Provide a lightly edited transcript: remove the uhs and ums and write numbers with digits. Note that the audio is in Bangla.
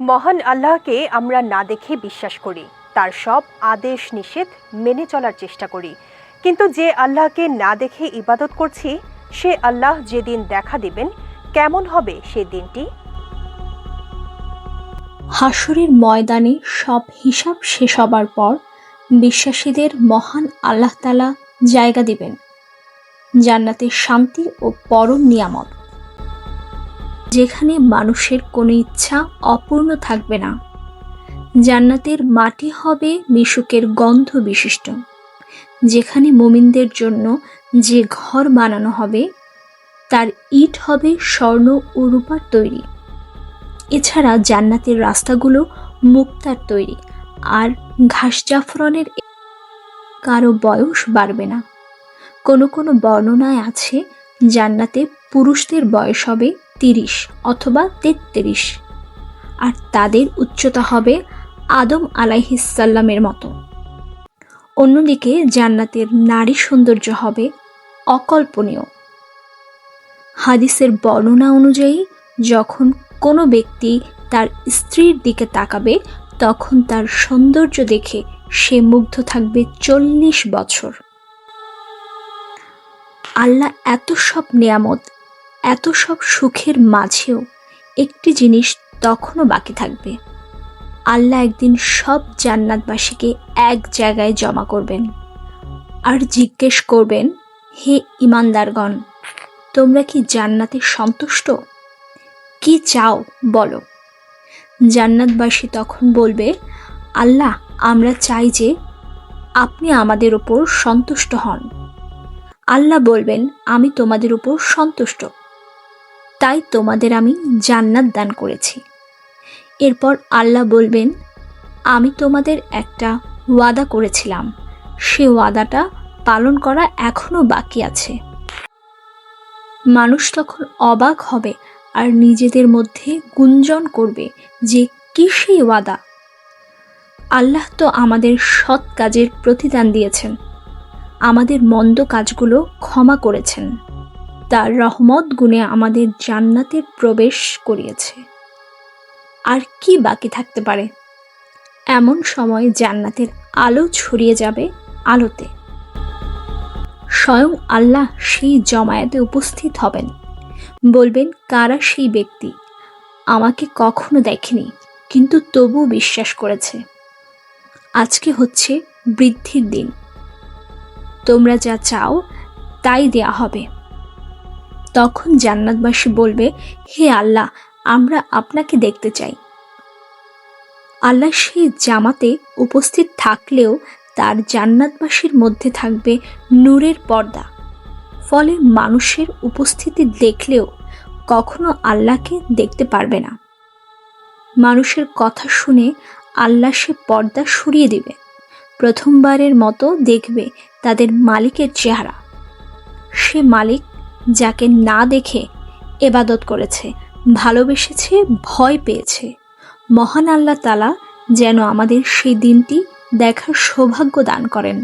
মহান আল্লাহকে আমরা না দেখে বিশ্বাস করি, তার সব আদেশ নিষেধ মেনে চলার চেষ্টা করি। কিন্তু যে আল্লাহকে না দেখে ইবাদত করছি, সে আল্লাহ যেদিন দেখা দিবেন, কেমন হবে সেই দিনটি? হাসরের ময়দানে সব হিসাব শেষ হবার পর বিশ্বাসীদের মহান আল্লাহ তাআলা জায়গা দিবেন জান্নাতের শান্তি ও পরম নিয়ামত, যেখানে মানুষের কোনো ইচ্ছা অপূর্ণ থাকবে না। জান্নাতের মাটি হবে মিশুকের গন্ধ বিশিষ্ট, যেখানে মুমিনদের জন্য যে ঘর বানানো হবে তার ইট হবে স্বর্ণ ও রূপার তৈরি। এছাড়া জান্নাতের রাস্তাগুলো মুক্তার তৈরি, আর ঘাস জাফরানের কারো বয়স বাড়বে না। কোনো কোনো বর্ণনায় আছে জান্নাতে পুরুষদের বয়স হবে 30 অথবা 33, আর তাদের উচ্চতা হবে আদম আলাইহিসসালামের মতো। অন্যদিকে জান্নাতের নারী সৌন্দর্য হবে অকল্পনীয়। হাদিসের বর্ণনা অনুযায়ী যখন কোনো ব্যক্তি তার স্ত্রীর দিকে তাকাবে, তখন তার সৌন্দর্য দেখে সে মুগ্ধ থাকবে 40 বছর। আল্লাহ এত সব নিয়ামত, এত সব সুখের মাঝেও একটি জিনিস তখনও বাকি থাকবে। আল্লাহ একদিন সব জান্নাতবাসীকে এক জায়গায় জমা করবেন আর জিজ্ঞেস করবেন, হে ঈমানদারগণ, তোমরা কি জান্নাতে সন্তুষ্ট? কি চাও বলো। জান্নাতবাসী তখন বলবে, আল্লাহ, আমরা চাই যে আপনি আমাদের উপর সন্তুষ্ট হন। আল্লাহ বলবেন, আমি তোমাদের উপর সন্তুষ্ট, তাই তোমাদের আমি জান্নাত দান করেছি। এরপর আল্লাহ বলবেন, আমি তোমাদের একটা ওয়াদা করেছিলাম, সে ওয়াদাটা পালন করা এখনো বাকি আছে। মানুষ তখন অবাক হবে আর নিজেদের মধ্যে গুঞ্জন করবে যে কি সেই ওয়াদা। আল্লাহ তো আমাদের সৎ কাজের প্রতিদান দিয়েছেন, আমাদের মন্দ কাজগুলো ক্ষমা করেছেন, তার রহমত গুণে আমাদের জান্নাতের প্রবেশ করিয়েছে। আর কি বাকি থাকতে পারে? এমন সময় জান্নাতের আলো ছড়িয়ে যাবে আলোতে। স্বয়ং আল্লাহ সেই জমায়েতে উপস্থিত হবেন, বলবেন, কারা সেই ব্যক্তি আমাকে কখনো দেখেনি কিন্তু তবু বিশ্বাস করেছে। আজকে হচ্ছে বৃদ্ধির দিন, তোমরা যা চাও তাই দেয়া হবে। তখন জান্নাতবাসী বলবে, হে আল্লাহ, আমরা আপনাকে দেখতে চাই। আল্লাহ সেই জামাতে উপস্থিত থাকলেও তার জান্নাতবাসীর মধ্যে থাকবে নূরের পর্দা, ফলে মানুষের উপস্থিতি দেখলেও কখনো আল্লাহকে দেখতে পারবে না। মানুষের কথা শুনে আল্লাহ সে পর্দা সরিয়ে দিবে। প্রথমবারের মতো দেখবে তাদের মালিকের চেহারা, সে মালিক যাকে না দেখে ইবাদত করেছে, ভালোবেসেছে, ভয় পেয়েছে। মহান আল্লাহ তাআলা যেন আমাদের সেই দিনটি দেখার সৌভাগ্য দান করেন।